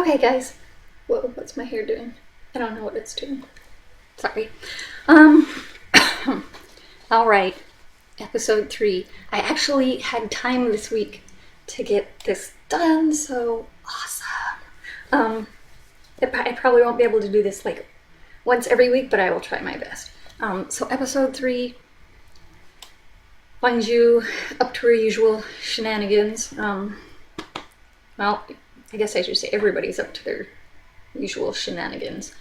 Okay, guys. Whoa, what's my hair doing? I don't know what it's doing. Sorry. Alright. Episode 3. I actually had time this week to get this done, so awesome. I probably won't be able to do this like once every week, but I will try my best. So episode 3, Weiguang up to her usual shenanigans. Well, I guess I should say everybody's up to their usual shenanigans.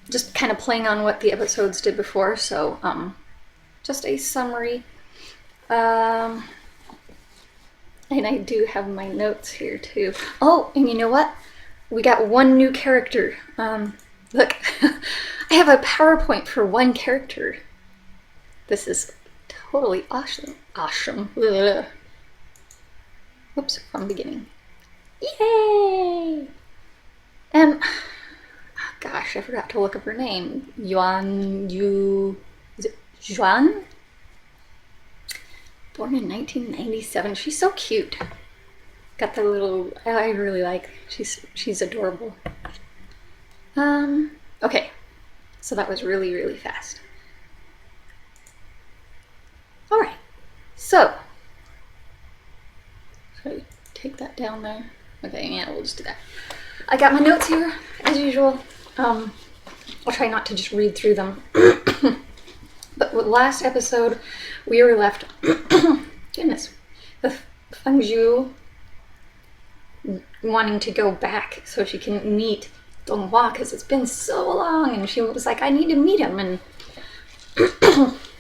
Just kind of playing on what the episodes did before, so just a summary. And I do have my notes here too. Oh, and you know what? We got one new character. Look, I have a PowerPoint for one character. This is totally awesome. Awesome. Ugh. Whoops, from beginning. Yay! And, oh gosh, I forgot to look up her name. Is it Juan? Born in 1997. She's so cute. Got the little, I really like, she's adorable. Okay. So that was really, really fast. Alright. So. Should I take that down there? Okay, yeah, we'll just do that. I got my notes here, as usual. I'll try not to just read through them. But with last episode, we were left, goodness, with Fengju wanting to go back so she can meet Donghua, because it's been so long, and she was like, I need to meet him. And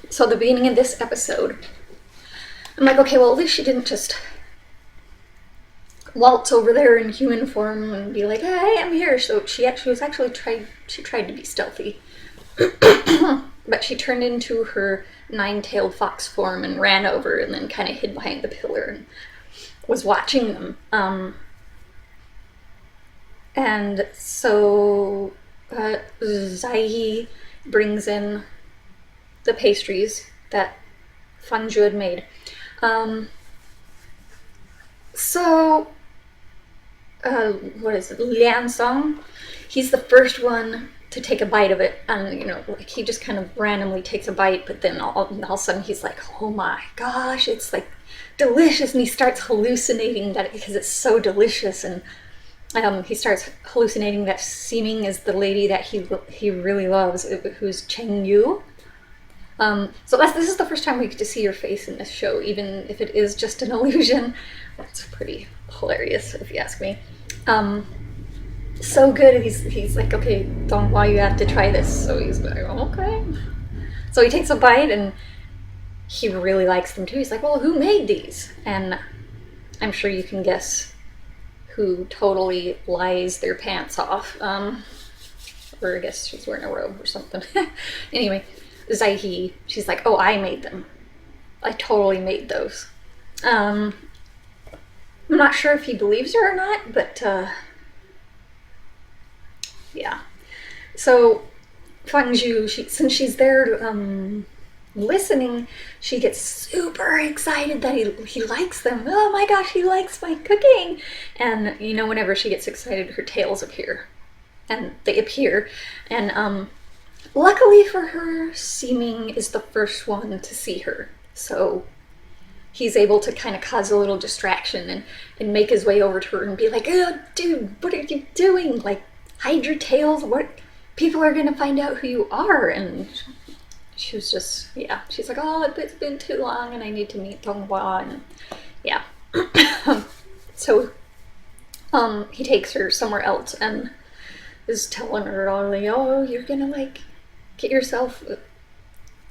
so the beginning of this episode, I'm like, okay, well, at least she didn't just waltz over there in human form and be like, hey, I'm here. So she tried to be stealthy. But she turned into her nine-tailed fox form and ran over and then kind of hid behind the pillar and was watching them. And so Zai brings in the pastries that Fengju had made. What is it? Lian Song? He's the first one to take a bite of it, and like he just kind of randomly takes a bite, but then all of a sudden he's like, oh my gosh, it's like delicious, and he starts hallucinating that because it's so delicious, and he starts hallucinating that Ximing is the lady that he really loves, who's Cheng Yu. So this is the first time we get to see your face in this show, even if it is just an illusion. That's pretty hilarious, if you ask me. So good. He's like, okay, Donghua, you have to try this. So he's like, okay. So he takes a bite, and he really likes them too. He's like, well, who made these? And I'm sure you can guess who totally lies their pants off. Or I guess she's wearing a robe or something. Anyway, Zai, she's like, oh, I made them. I totally made those. I'm not sure if he believes her or not, but yeah. So Fengju, since she's there listening, she gets super excited that he likes them. Oh my gosh, he likes my cooking! And whenever she gets excited, her tails appear, and they appear, and luckily for her, Ximing is the first one to see her, so he's able to kind of cause a little distraction and make his way over to her and be like, oh, dude, what are you doing? Like, hide your tails. What? People are going to find out who you are. And she was just, yeah. She's like, oh, it's been too long and I need to meet Donghua. And yeah. So he takes her somewhere else and is telling her all like, oh, you're going to like get yourself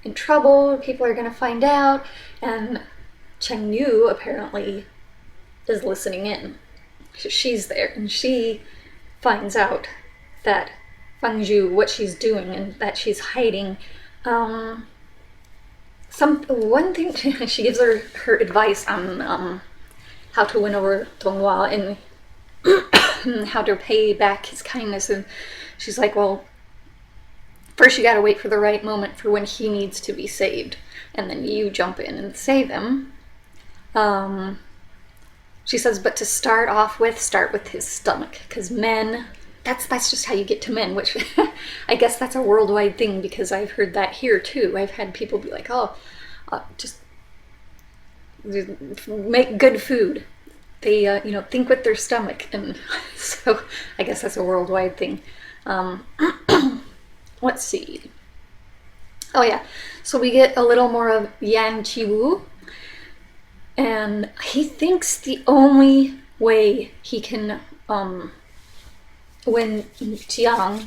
in trouble. People are going to find out. And Cheng Yu apparently is listening in. She's there, and she finds out that Fengju, what she's doing, and that she's hiding. One thing, she gives her advice on how to win over Donghua and how to pay back his kindness. And she's like, well, first you gotta wait for the right moment for when he needs to be saved, and then you jump in and save him. she says, but to start off with, start with his stomach, because men, that's just how you get to men, which I guess that's a worldwide thing, because I've heard that here too. I've had people be like, oh, just make good food. They, think with their stomach. And so I guess that's a worldwide thing. Let's see. Oh yeah, so we get a little more of Yan Qiwu, and he thinks the only way he can win Jiang,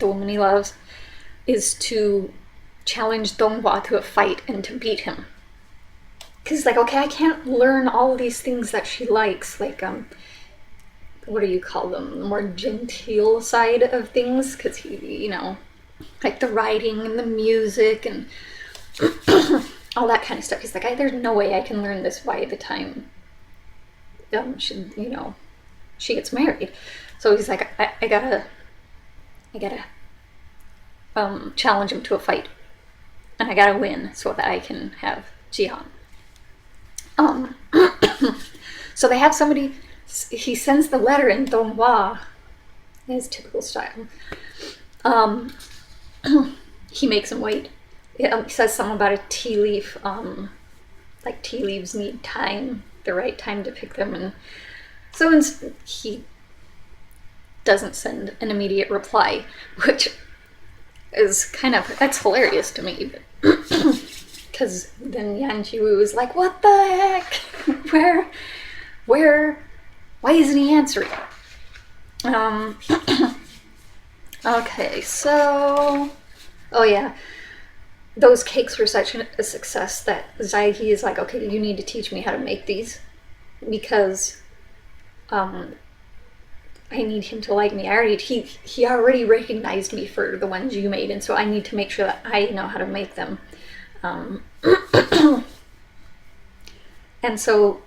the woman he loves, is to challenge Donghua to a fight and to beat him. Because like, okay, I can't learn all these things that she likes, like what do you call them, the more genteel side of things, because he, like the writing and the music and all that kind of stuff. He's like, there's no way I can learn this by the time she gets married. So he's like, I gotta challenge him to a fight, and I gotta win so that I can have Jiang. So they have somebody. He sends the letter in Donghua, in his typical style. He makes him wait. He says something about a tea leaf, like tea leaves need time, the right time to pick them, and so he doesn't send an immediate reply, which is that's hilarious to me, because then Yan Qiwu is like, what the heck? Why isn't he answering? Okay, so, oh yeah, those cakes were such a success that Zai He is like, okay, you need to teach me how to make these, because I need him to like me. He already recognized me for the ones you made, and so I need to make sure that I know how to make them. And so,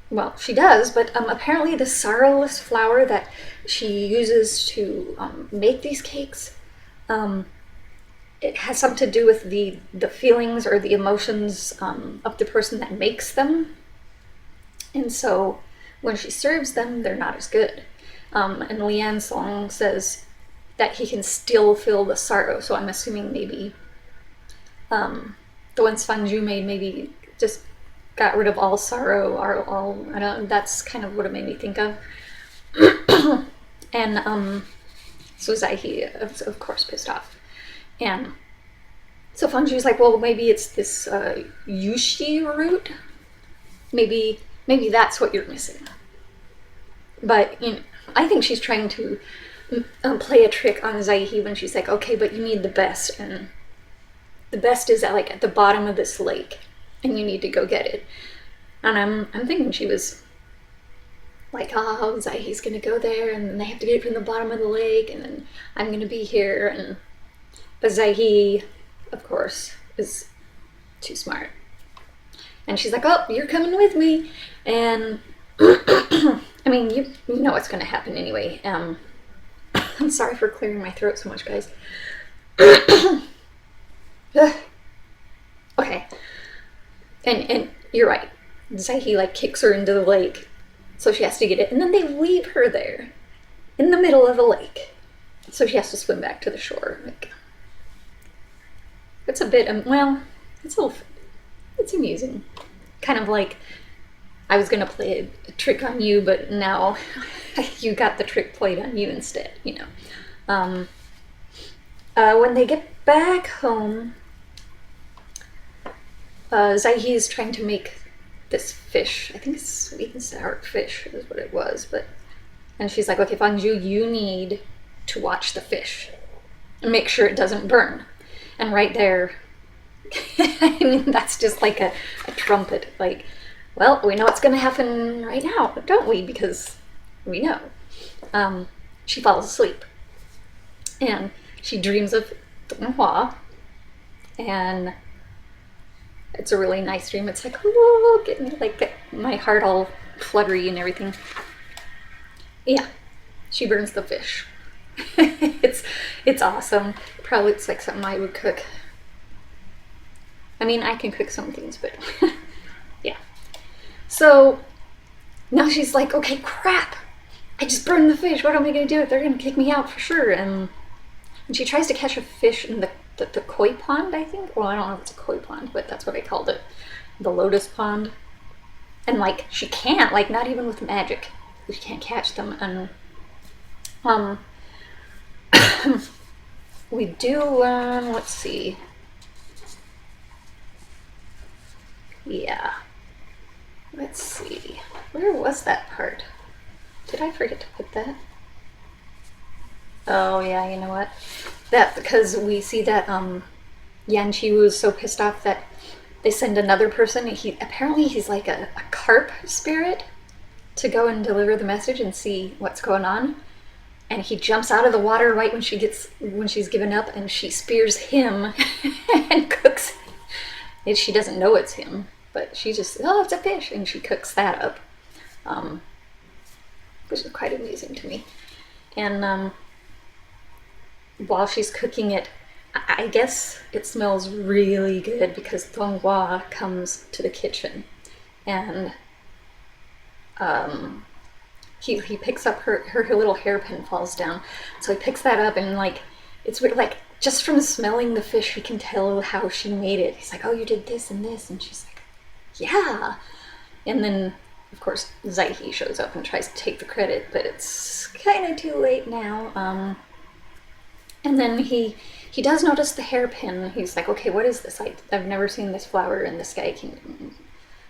well, she does, but apparently the sorrowless flour that she uses to make these cakes, it has something to do with the feelings or the emotions of the person that makes them. And so when she serves them, they're not as good. And Lian Song says that he can still feel the sorrow, so I'm assuming maybe the ones Fang Zhu made maybe just got rid of all sorrow, or all, I don't know, that's kind of what it made me think of. And so Zai He is of course pissed off. And so Fang Zhu's like, well, maybe it's this yushi root. Maybe that's what you're missing. But I think she's trying to play a trick on Zai He when she's like, okay, but you need the best, and the best is at the bottom of this lake, and you need to go get it. And I'm thinking she was like, oh, Zai He's gonna go there, and then they have to get it from the bottom of the lake, and then I'm gonna be here, but Zai He, of course, is too smart. And she's like, oh, you're coming with me. And I mean, you know what's gonna happen anyway. I'm sorry for clearing my throat so much, guys. Okay. And you're right. Zai He kicks her into the lake, so she has to get it, and then they leave her there in the middle of the lake, so she has to swim back to the shore. It's a bit it's amusing. Kind of like I was gonna play a trick on you, but now you got the trick played on you instead. When they get back home, Zai He is trying to make this fish. I think it's sweet and sour fish is what it was. And she's like, okay, Fang Zhu, you need to watch the fish and make sure it doesn't burn. And right there, I mean, that's just like a trumpet. Well, we know what's going to happen right now, don't we? Because we know. She falls asleep. And she dreams of Donghua. And it's a really nice dream. It's like, oh, get my heart all fluttery and everything. Yeah, she burns the fish. It's awesome. Probably it's like something I would cook. I mean, I can cook some things, but yeah. So now she's like, okay, crap, I just burned the fish, what am I going to do? They're going to kick me out for sure. And she tries to catch a fish in the koi pond, I think. Well, I don't know if it's a koi pond, but that's what I called it, the lotus pond. And like, she can't, like, not even with magic, she can't catch them. And we do learn, let's see, yeah, let's see, where was that part? Did I forget to put that? Oh yeah, you know what? That, because we see that Yan Qiwu is so pissed off that they send another person. Apparently he's like a carp spirit to go and deliver the message and see what's going on. And he jumps out of the water right when she's given up, and she spears him and cooks it. She doesn't know it's him, but she just, oh, it's a fish, and she cooks that up, which is quite amusing to me. And while she's cooking it, I guess it smells really good because Donghua comes to the kitchen, and he picks up her little hairpin falls down, so he picks that up, and like, it's weird, like, just from smelling the fish he can tell how she made it. He's like, oh, you did this and this, and she's like, yeah. And then of course Zaihe shows up and tries to take the credit, but it's kind of too late now. And then he does notice the hairpin. He's like, okay, what is this? I've never seen this flower in the Sky Kingdom.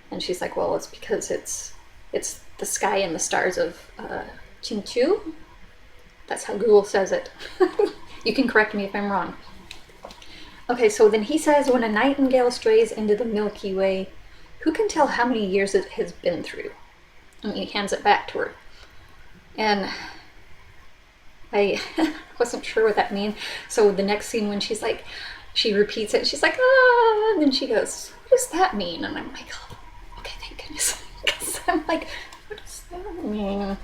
And she's like, well, it's because it's the sky and the stars of Qingqiu. That's how Google says it. You can correct me if I'm wrong. Okay, so then he says, when a nightingale strays into the Milky Way, who can tell how many years it has been through? And he hands it back to her. And I wasn't sure what that means. So the next scene when she's like, she repeats it, she's like, ah, and then she goes, what does that mean? And I'm like, oh, okay, thank goodness. Because I'm like, what does that mean?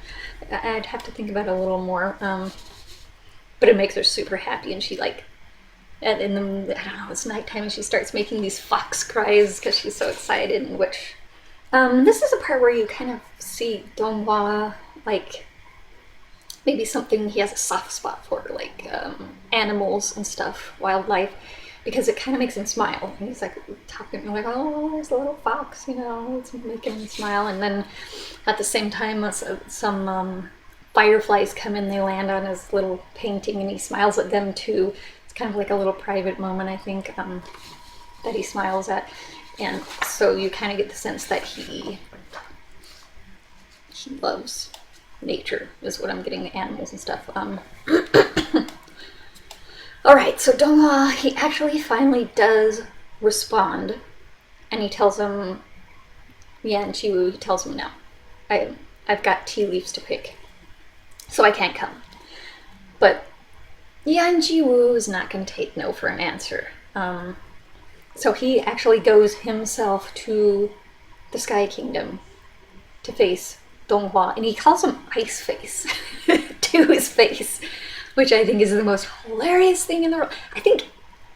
I'd have to think about it a little more. But it makes her super happy, and she like, and then, I don't know, it's nighttime, and she starts making these fox cries because she's so excited, in which, this is a part where you kind of see Donghua, like, maybe something he has a soft spot for, like, animals and stuff, wildlife, because it kind of makes him smile. And he's like talking, like, oh, there's a little fox, you know, it's making him smile. And then at the same time, some fireflies come in, they land on his little painting, and he smiles at them too. It's kind of like a little private moment, I think, that he smiles at. And so you kind of get the sense that he loves nature, is what I'm getting, the animals and stuff. Alright, so Donghua, he actually finally does respond, and he tells him, Yan Qiwu, he tells him, no, I've got tea leaves to pick, so I can't come. But Yan Qiwu is not going to take no for an answer. So he actually goes himself to the Sky Kingdom to face Donghua, and he calls him Ice Face to his face, which I think is the most hilarious thing in the world. I think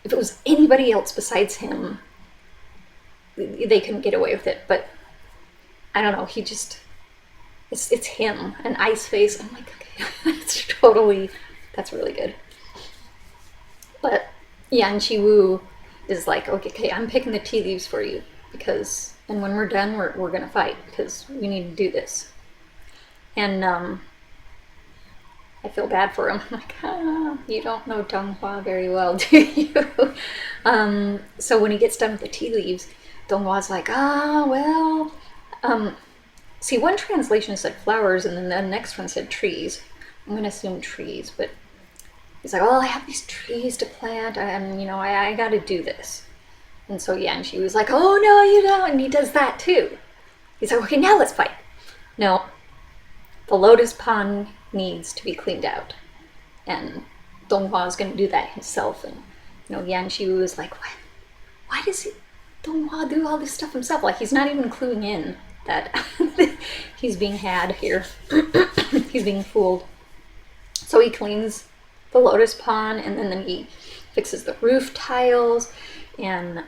if it was anybody else besides him, they couldn't get away with it, but I don't know, he just, it's him, an Ice Face. I'm like, okay, that's really good. But Yan Qiwu is like, okay, I'm picking the tea leaves for you, because, and when we're done, we're gonna fight, because we need to do this. And I feel bad for him. I'm like, you don't know Donghua very well, do you? So when he gets done with the tea leaves, Donghua's like, well, see, one translation said flowers, and then the next one said trees. I'm gonna assume trees, but he's like, well, I have these trees to plant, and, you know, I gotta do this. And so, yeah, and she was like, oh, no, you don't, and he does that too. He's like, okay, now let's fight. No, the lotus pond needs to be cleaned out, and Donghua is gonna do that himself. And, you know, Yan Qiwu is like, what? Why does Donghua do all this stuff himself? Like, he's not even cluing in that he's being had here. He's being fooled. So he cleans the lotus pond, and then he fixes the roof tiles, and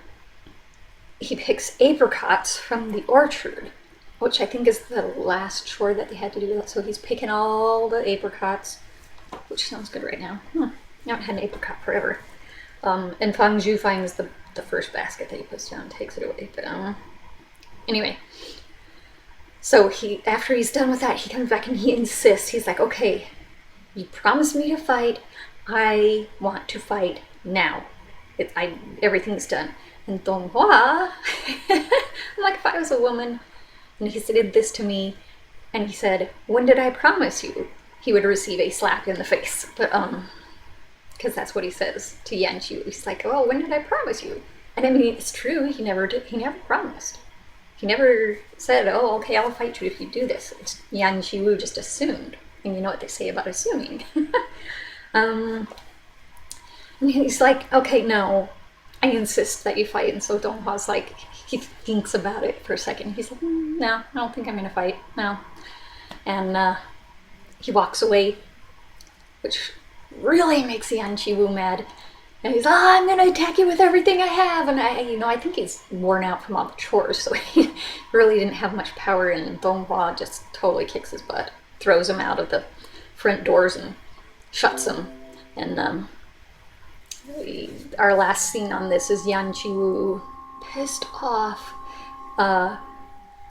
he picks apricots from the orchard. which I think is the last chore that they had to do. So he's picking all the apricots, which sounds good right now. I haven't had an apricot forever. And Fang Zhu finds the first basket that he puts down and takes it away. But anyway, so after he's done with that, he comes back and he insists. He's like, okay, you promised me to fight. I want to fight now. Everything's done. And Dong Hua, I'm like, if I was a woman and he did this to me and he said, when did I promise you? He would receive a slap in the face. But because that's what he says to Yan Qiwu. He's like, oh, when did I promise you? And I mean, it's true, he never did. He never promised. He never said, oh, okay, I'll fight you if you do this. Yan Qiwu just assumed. And you know what they say about assuming. And he's like, okay, no, I insist that you fight. And so Donghua's like, he thinks about it for a second. He's like, no, I don't think I'm gonna fight, no. And he walks away, which really makes Yan Qiwu mad. And he's, I'm gonna attack you with everything I have. And I think he's worn out from all the chores, so he really didn't have much power. And Donghua just totally kicks his butt, throws him out of the front doors and shuts him. And our last scene on this is Yan Qiwu pissed off,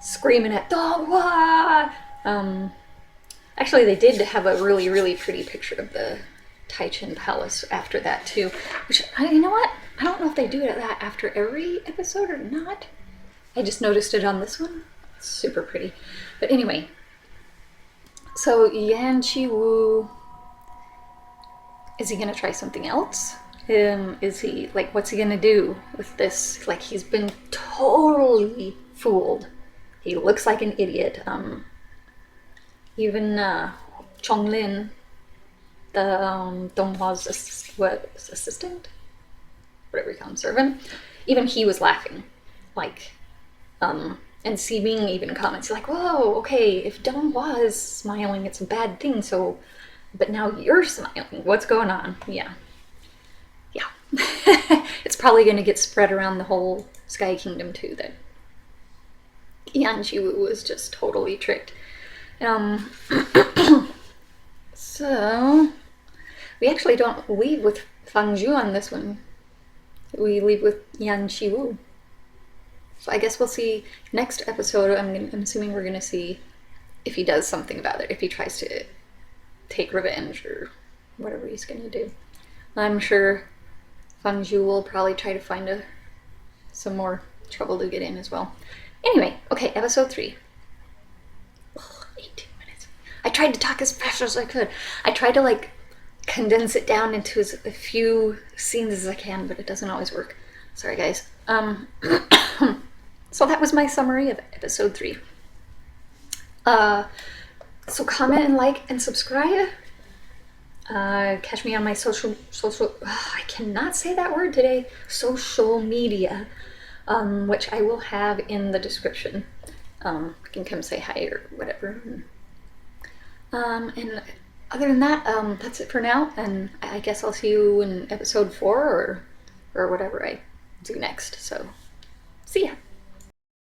screaming at Donghua. Actually, they did have a really, really pretty picture of the Taichen Palace after that too, which, you know what? I don't know if they do that after every episode or not. I just noticed it on this one. It's super pretty. But anyway, so Yan Qiwu, is he gonna try something else? Is he, like, what's he gonna do with this? Like, he's been totally fooled. He looks like an idiot. Even Chonglin, the Donghua's assistant, whatever you call him, servant, even he was laughing, like, and Ximing even comments like, whoa, okay, if Donghua is smiling, it's a bad thing, so, but now you're smiling, what's going on? Yeah. It's probably going to get spread around the whole Sky Kingdom too, that Yan Qiwu was just totally tricked. So we actually don't leave with Fang Zhu on this one. We leave with Yan Qiwu. So I guess we'll see next episode. I'm assuming we're gonna see if he does something about it, if he tries to take revenge or whatever he's gonna do. I'm sure Fang Zhu will probably try to find some more trouble to get in as well. Anyway, okay, episode 3. 18 minutes. I tried to talk as fast as I could. I tried to, like, condense it down into as a few scenes as I can, but it doesn't always work. Sorry, guys. So that was my summary of episode 3. So comment and like and subscribe. Catch me on my social I cannot say that word today, social media, which I will have in the description. You can come say hi or whatever. And other than that, that's it for now, and I guess I'll see you in episode 4 or whatever I do next. So see ya.